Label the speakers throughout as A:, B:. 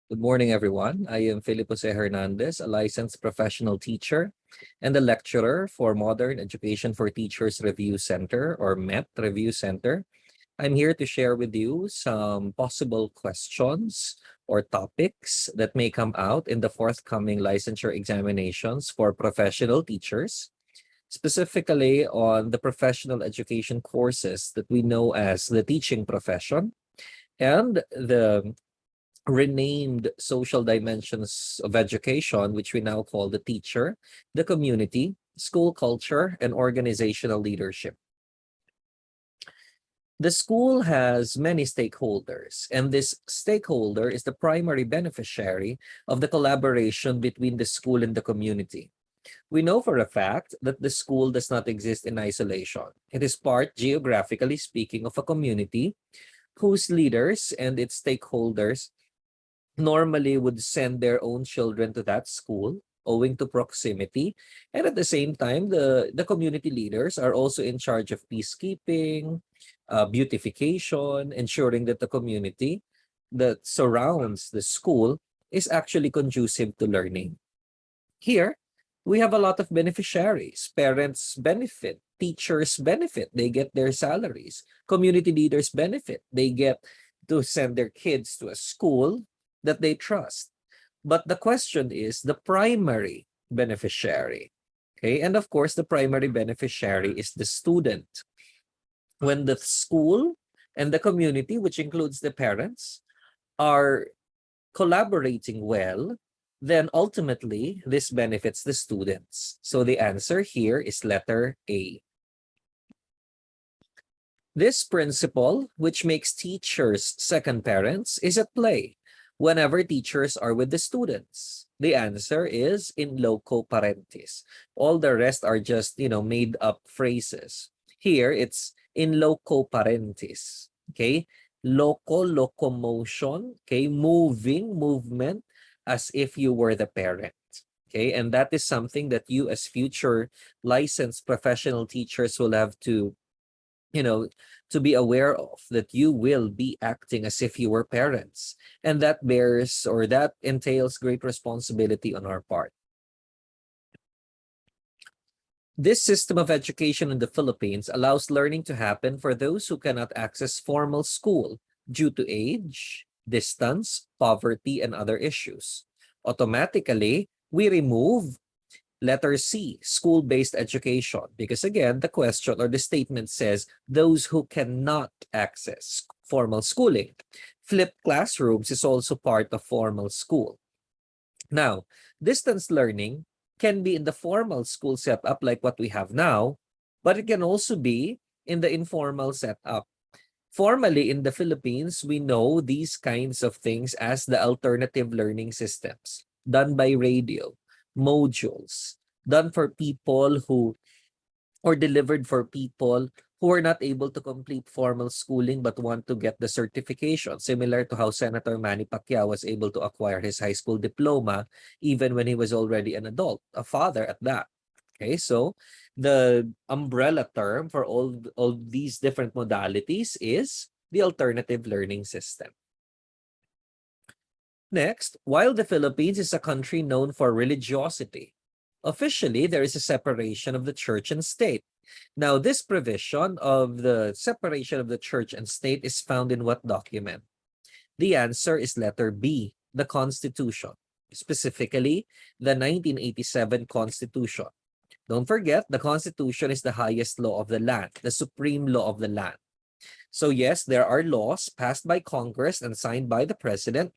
A: Good morning, everyone. I am Philippe Hernandez, a licensed professional teacher and a lecturer for Modern Education for Teachers Review Center, or MET Review Center. I'm here to share with you some possible questions or topics that may come out in the forthcoming licensure examinations for professional teachers, specifically on the professional education courses that we know as the teaching profession and the renamed social dimensions of education, which we now call the teacher, the community, school culture, and organizational leadership. The school has many stakeholders, and this stakeholder is the primary beneficiary of the collaboration between the school and the community. We know for a fact that the school does not exist in isolation. It is part, geographically speaking, of a community whose leaders and its stakeholders normally would send their own children to that school owing to proximity. And at the same time, the community leaders are also in charge of peacekeeping, beautification, ensuring that the community that surrounds the school is actually conducive to learning. Here, we have a lot of beneficiaries. Parents benefit, teachers benefit, they get their salaries. Community leaders benefit, they get to send their kids to a school that they trust. But the question is the primary beneficiary. Okay, and of course, the primary beneficiary is the student. When the school and the community, which includes the parents, are collaborating well, then ultimately this benefits the students. So the answer here is letter A. This principle, which makes teachers second parents, is at play whenever teachers are with the students. The answer is in loco parentis. All the rest are just, made up phrases. Here, it's in loco parentis. Okay? Loco, locomotion. Okay? Movement, as if you were the parent. Okay? And that is something that you as future licensed professional teachers will have to to be aware of, that you will be acting as if you were parents. And that entails great responsibility on our part. This system of education in the Philippines allows learning to happen for those who cannot access formal school due to age, distance, poverty, and other issues. Automatically, we remove letter C, school-based education, because again, the question or the statement says those who cannot access formal schooling. Flipped classrooms is also part of formal school. Now, distance learning can be in the formal school setup like what we have now, but it can also be in the informal setup. Formally, in the Philippines, we know these kinds of things as the alternative learning systems, done by radio, modules, done for people or delivered for people who are not able to complete formal schooling but want to get the certification, similar to how Senator Manny Pacquiao was able to acquire his high school diploma even when he was already an adult, a father at that. Okay, so the umbrella term for all these different modalities is the alternative learning system. Next, while the Philippines is a country known for religiosity, officially there is a separation of the church and state. Now, this provision of the separation of the church and state is found in what document? The answer is letter B, the Constitution, specifically the 1987 Constitution. Don't forget, the Constitution is the highest law of the land, the supreme law of the land. So yes, there are laws passed by Congress and signed by the President,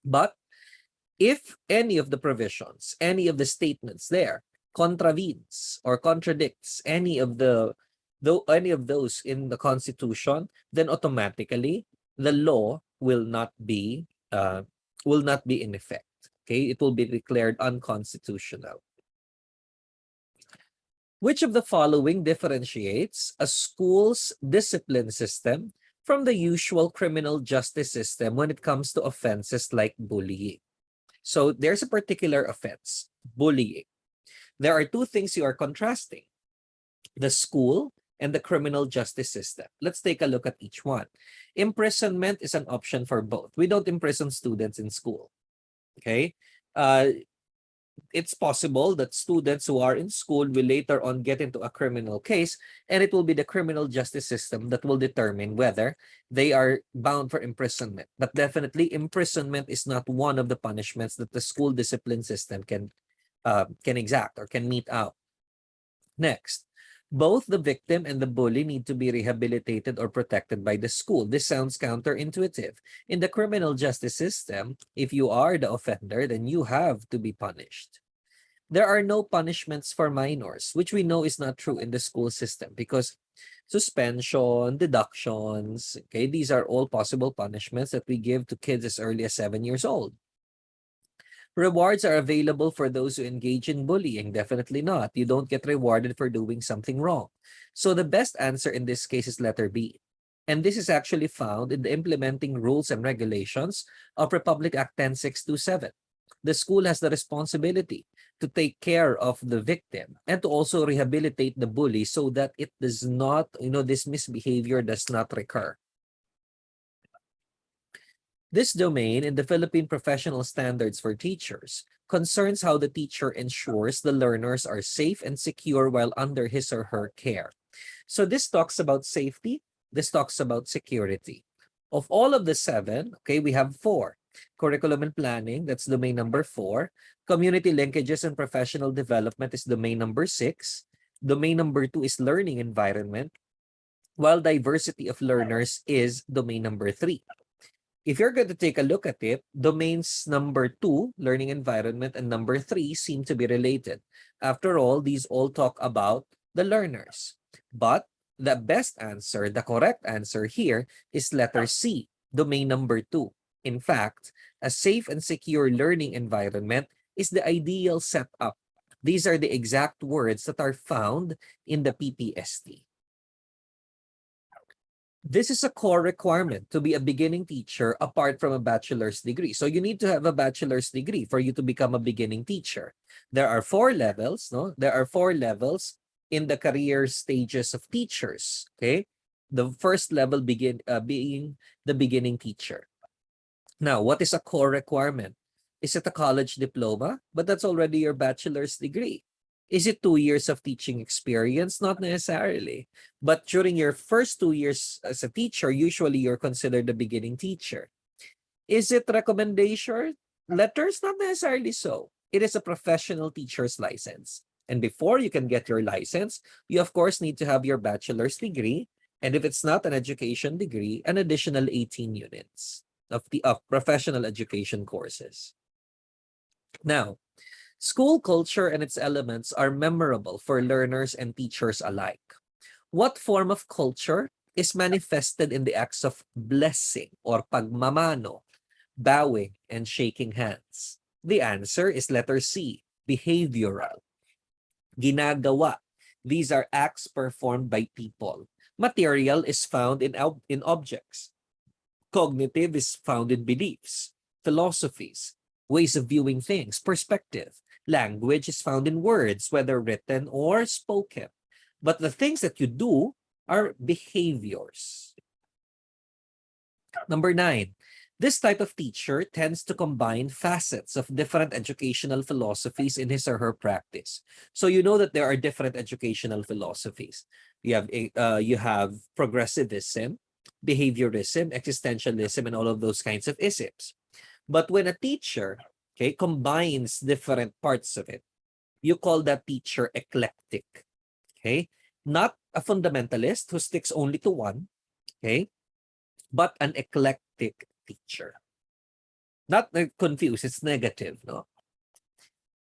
A: but if any of the provisions, any of the statements there contravenes or contradicts any of those in the Constitution, then automatically the law will not be in effect. Okay, it will be declared unconstitutional. Which of the following differentiates a school's discipline system from the usual criminal justice system when it comes to offenses like bullying? So there's a particular offense, bullying. There are two things you are contrasting. The school and the criminal justice system. Let's take a look at each one. Imprisonment is an option for both. We don't imprison students in school. Okay? It's possible that students who are in school will later on get into a criminal case, and it will be the criminal justice system that will determine whether they are bound for imprisonment. But definitely, imprisonment is not one of the punishments that the school discipline system can exact or can mete out. Next, both the victim and the bully need to be rehabilitated or protected by the school. This sounds counterintuitive. In the criminal justice system, if you are the offender, then you have to be punished. There are no punishments for minors, which we know is not true in the school system because suspension, deductions, okay, these are all possible punishments that we give to kids as early as 7 years old. Rewards are available for those who engage in bullying. Definitely not. You don't get rewarded for doing something wrong. So the best answer in this case is letter B. And this is actually found in the implementing rules and regulations of Republic Act 10627. The school has the responsibility to take care of the victim and to also rehabilitate the bully so that it does not, this misbehavior does not recur. This domain in the Philippine Professional Standards for Teachers concerns how the teacher ensures the learners are safe and secure while under his or her care. So this talks about safety. This talks about security. Of all of the 7, okay, we have 4. Curriculum and planning, that's domain number 4. Community linkages and professional development is domain number 6. Domain number 2 is learning environment, while diversity of learners is domain number 3. If you're going to take a look at it, domains number 2, learning environment, and number 3 seem to be related. After all, these all talk about the learners. But the best answer, the correct answer here is letter C, domain number 2. In fact, a safe and secure learning environment is the ideal setup. These are the exact words that are found in the PPST. This is a core requirement to be a beginning teacher apart from a bachelor's degree. So you need to have a bachelor's degree for you to become a beginning teacher. There are 4 levels, no? There are 4 levels in the career stages of teachers, okay? The first level being the beginning teacher. Now, what is a core requirement? Is it a college diploma? But that's already your bachelor's degree. Is it 2 years of teaching experience? Not necessarily. But during your first 2 years as a teacher, usually you're considered the beginning teacher. Is it recommendation letters? Not necessarily so. It is a professional teacher's license. And before you can get your license, you of course need to have your bachelor's degree. And if it's not an education degree, an additional 18 units of professional education courses. Now, school culture and its elements are memorable for learners and teachers alike. What form of culture is manifested in the acts of blessing or pagmamano, bowing, and shaking hands? The answer is letter C, behavioral. Ginagawa. These are acts performed by people. Material is found in objects. Cognitive is found in beliefs, philosophies, ways of viewing things, perspective. Language is found in words, whether written or spoken. But the things that you do are behaviors. Number 9, this type of teacher tends to combine facets of different educational philosophies in his or her practice. So you know that there are different educational philosophies. You have progressivism, behaviorism, existentialism, and all of those kinds of isms. But when a teacher, okay, combines different parts of it, you call that teacher eclectic. Okay, not a fundamentalist who sticks only to one, okay, but an eclectic teacher. Not confused, it's negative, no?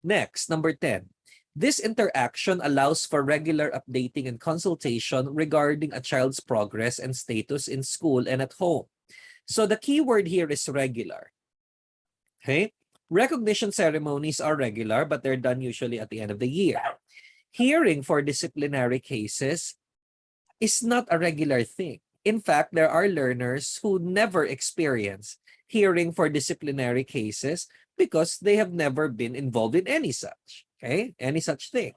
A: Next, number 10. This interaction allows for regular updating and consultation regarding a child's progress and status in school and at home. So the key word here is regular. Okay? Recognition ceremonies are regular, but they're done usually at the end of the year. Hearing for disciplinary cases is not a regular thing. In fact, there are learners who never experience hearing for disciplinary cases because they have never been involved in any such, okay? Any such thing.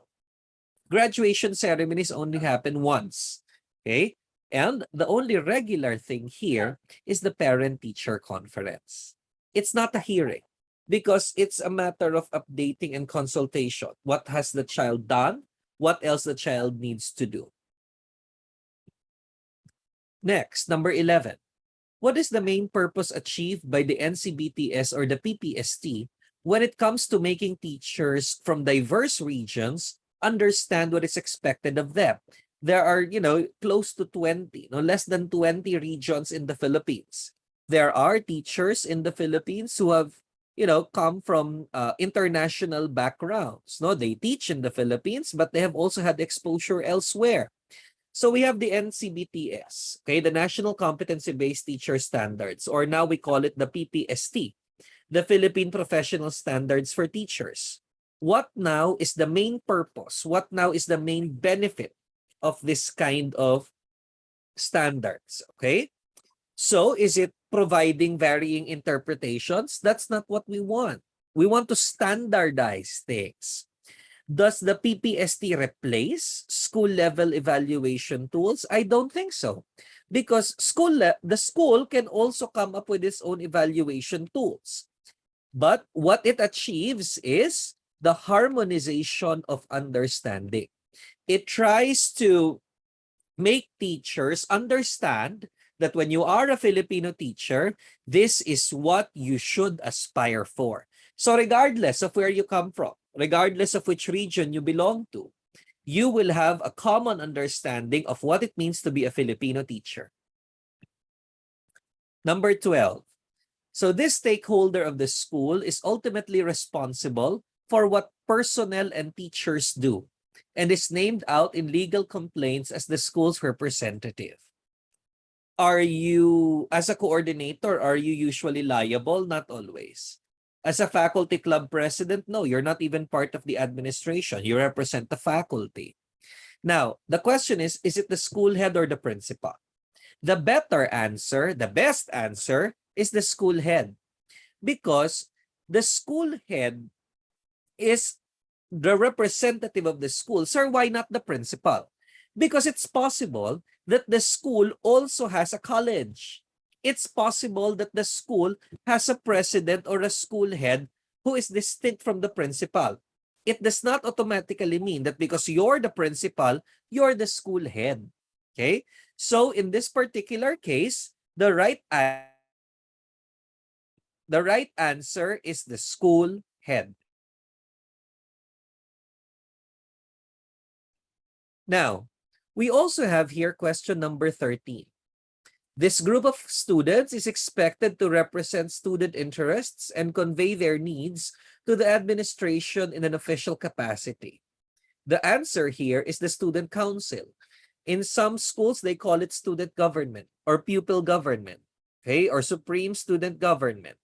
A: Graduation ceremonies only happen once Okay? And the only regular thing here is the parent-teacher conference. It's not a hearing because it's a matter of updating and consultation. What has the child done? What else the child needs to do? Next, number 11. What is the main purpose achieved by the NCBTS or the PPST when it comes to making teachers from diverse regions understand what is expected of them? There are, close to 20, no less than 20 regions in the Philippines. There are teachers in the Philippines who have, come from international backgrounds. No, they teach in the Philippines, but they have also had exposure elsewhere. So we have the NCBTS, okay, the National Competency-Based Teacher Standards, or now we call it the PPST, the Philippine Professional Standards for Teachers. What now is the main purpose? What now is the main benefit of this kind of standards, okay? So is it providing varying interpretations? That's not what we want. We want to standardize things. Does the PPST replace school-level evaluation tools? I don't think so. Because the school can also come up with its own evaluation tools. But what it achieves is the harmonization of understanding. It tries to make teachers understand that when you are a Filipino teacher, this is what you should aspire for. So regardless of where you come from, regardless of which region you belong to, you will have a common understanding of what it means to be a Filipino teacher. Number 12. So this stakeholder of the school is ultimately responsible for what personnel and teachers do and is named out in legal complaints as the school's representative. Are you, as a coordinator, are you usually liable? Not always. As a faculty club president, no, you're not even part of the administration. You represent the faculty. Now, the question is it the school head or the principal? The better answer, the best answer, is the school head. Because the school head is the representative of the school. Sir, why not the principal? Because it's possible that the school also has a college. It's possible that the school has a president or a school head who is distinct from the principal. It does not automatically mean that because you're the principal, you're the school head. Okay? So in this particular case, the right answer is the school head. Now, we also have here question number 13. This group of students is expected to represent student interests and convey their needs to the administration in an official capacity. The answer here is the student council. In some schools, they call it student government or pupil government, okay, or supreme student government,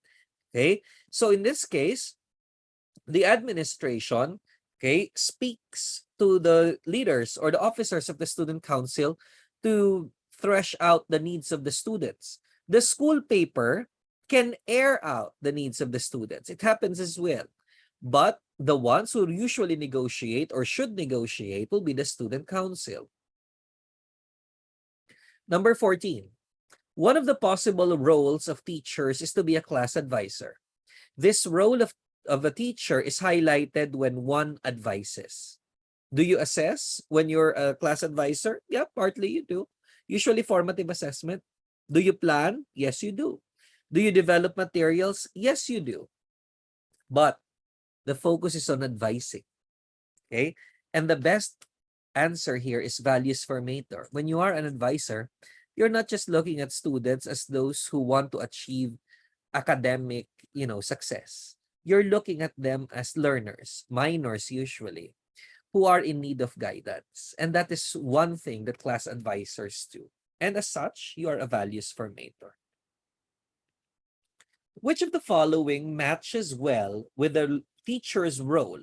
A: okay? So in this case, the administration, okay, speaks to the leaders or the officers of the student council to thresh out the needs of the students. The school paper can air out the needs of the students. It happens as well. But the ones who usually negotiate or should negotiate will be the student council. Number 14. One of the possible roles of teachers is to be a class advisor. This role of a teacher is highlighted when one advises. Do you assess when you're a class advisor? Yeah, partly you do. Usually formative assessment. Do you plan? Yes, you do. Do you develop materials? Yes, you do. But the focus is on advising. Okay? And the best answer here is values formator. When you are an advisor, you're not just looking at students as those who want to achieve academic, success. You're looking at them as learners, minors usually, who are in need of guidance. And that is one thing that class advisors do. And as such, you are a values formator. Which of the following matches well with the teacher's role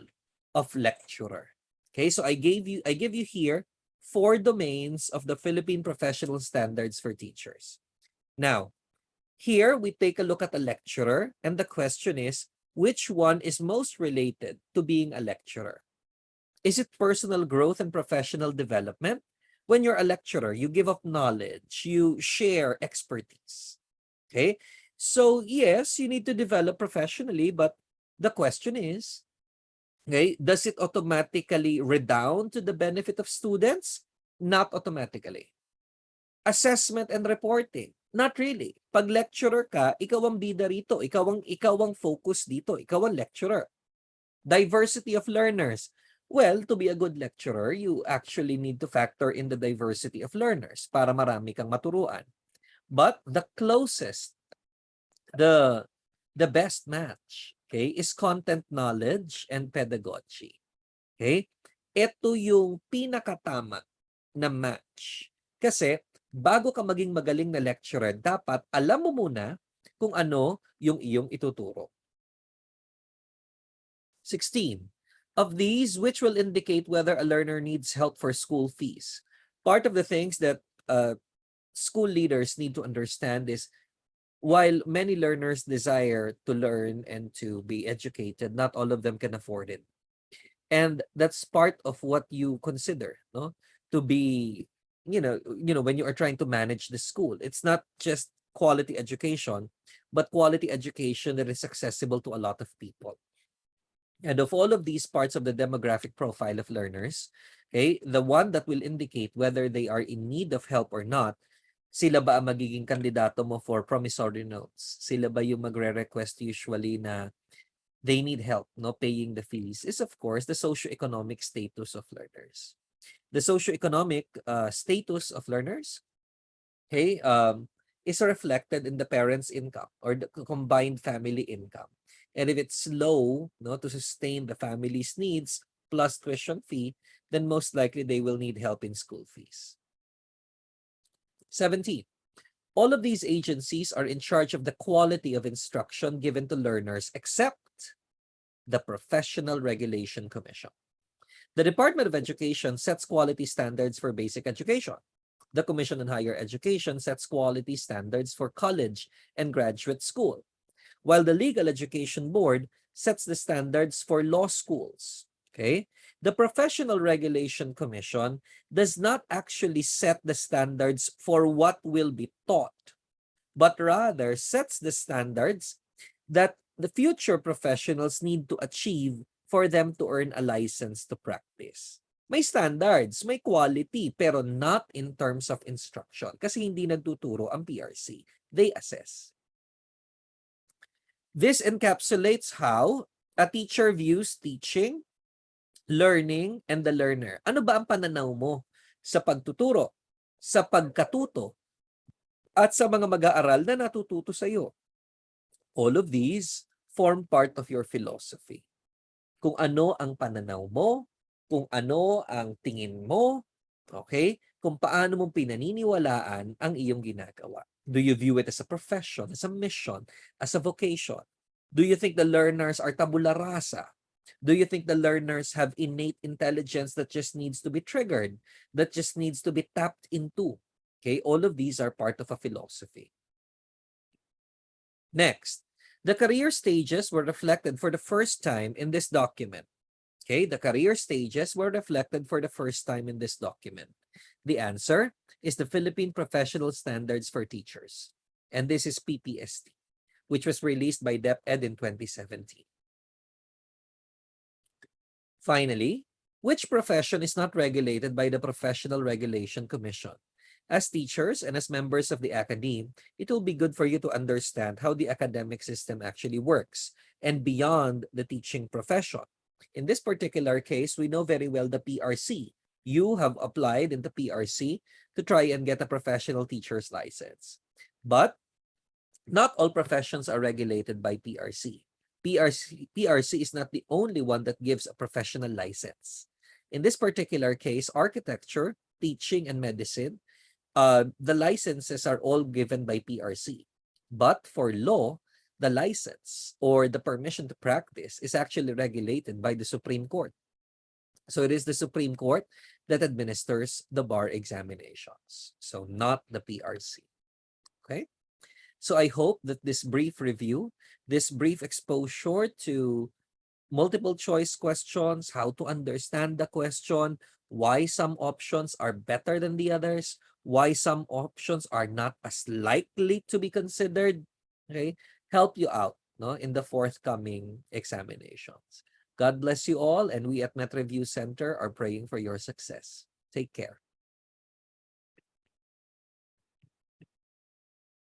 A: of lecturer? Okay, so I give you here 4 domains of the Philippine Professional Standards for Teachers. Now, here we take a look at a lecturer, and the question is, which one is most related to being a lecturer? Is it personal growth and professional development? When you're a lecturer, you give up knowledge, you share expertise. Okay? So, yes, you need to develop professionally, but the question is, okay, does it automatically redound to the benefit of students? Not automatically. Assessment and reporting. Not really. Pag lecturer ka, ikaw ang bida rito, ikaw ang focus dito, ikaw ang lecturer. Diversity of learners. Well, to be a good lecturer, you actually need to factor in the diversity of learners para marami kang maturuan. But the closest, the best match, okay, is content knowledge and pedagogy. Okay? Ito yung pinakatama na match. Kasi bago ka maging magaling na lecturer, dapat alam mo muna kung ano yung iyong ituturo. 16. Of these, which will indicate whether a learner needs help for school fees? Part of the things that school leaders need to understand is, while many learners desire to learn and to be educated, not all of them can afford it. And that's part of what you consider, no? To be, when you are trying to manage the school. It's not just quality education, but quality education that is accessible to a lot of people. And of all of these parts of the demographic profile of learners, okay, the one that will indicate whether they are in need of help or not, sila ba ang magiging kandidato mo for promissory notes? Sila ba yung magre-request usually na they need help, no, paying the fees, is of course the socioeconomic status of learners. The socioeconomic status of learners, okay, is reflected in the parents' income or the combined family income. And if it's low, no, to sustain the family's needs plus tuition fee, then most likely they will need help in school fees. 17. All of these agencies are in charge of the quality of instruction given to learners except the Professional Regulation Commission. The Department of Education sets quality standards for basic education. The Commission on Higher Education sets quality standards for college and graduate school, while the Legal Education Board sets the standards for law schools. Okay? The Professional Regulation Commission does not actually set the standards for what will be taught, but rather sets the standards that the future professionals need to achieve for them to earn a license to practice. May standards, may quality, pero not in terms of instruction kasi hindi nagtuturo ang PRC. They assess. This encapsulates how a teacher views teaching, learning, and the learner. Ano ba ang pananaw mo sa pagtuturo, sa pagkatuto, at sa mga mag-aaral na natututo sa iyo? All of these form part of your philosophy. Kung ano ang pananaw mo, kung ano ang tingin mo, okay? Kung paano mo pinaniniwalaan ang iyong ginagawa. Do you view it as a profession, as a mission, as a vocation? Do you think the learners are tabula rasa? Do you think the learners have innate intelligence that just needs to be triggered, that just needs to be tapped into? Okay, all of these are part of a philosophy. Next, the career stages were reflected for the first time in this document. Okay, the career stages were reflected for the first time in this document. The answer is the Philippine Professional Standards for Teachers. And this is PPST, which was released by DepEd in 2017. Finally, which profession is not regulated by the Professional Regulation Commission? As teachers and as members of the academe, it will be good for you to understand how the academic system actually works and beyond the teaching profession. In this particular case, we know very well the PRC. You have applied in the PRC to try and get a professional teacher's license. But not all professions are regulated by PRC. PRC is not the only one that gives a professional license. In this particular case, architecture, teaching, and medicine, the licenses are all given by PRC. But for law, the license or the permission to practice is actually regulated by the Supreme Court. So it is the Supreme Court that administers the bar examinations. So not the PRC. Okay? So I hope that this brief review, this brief exposure to multiple choice questions, how to understand the question, why some options are better than the others, why some options are not as likely to be considered, okay? Help you out, no, in the forthcoming examinations. God bless you all, and we at Met Review Center are praying for your success. Take care.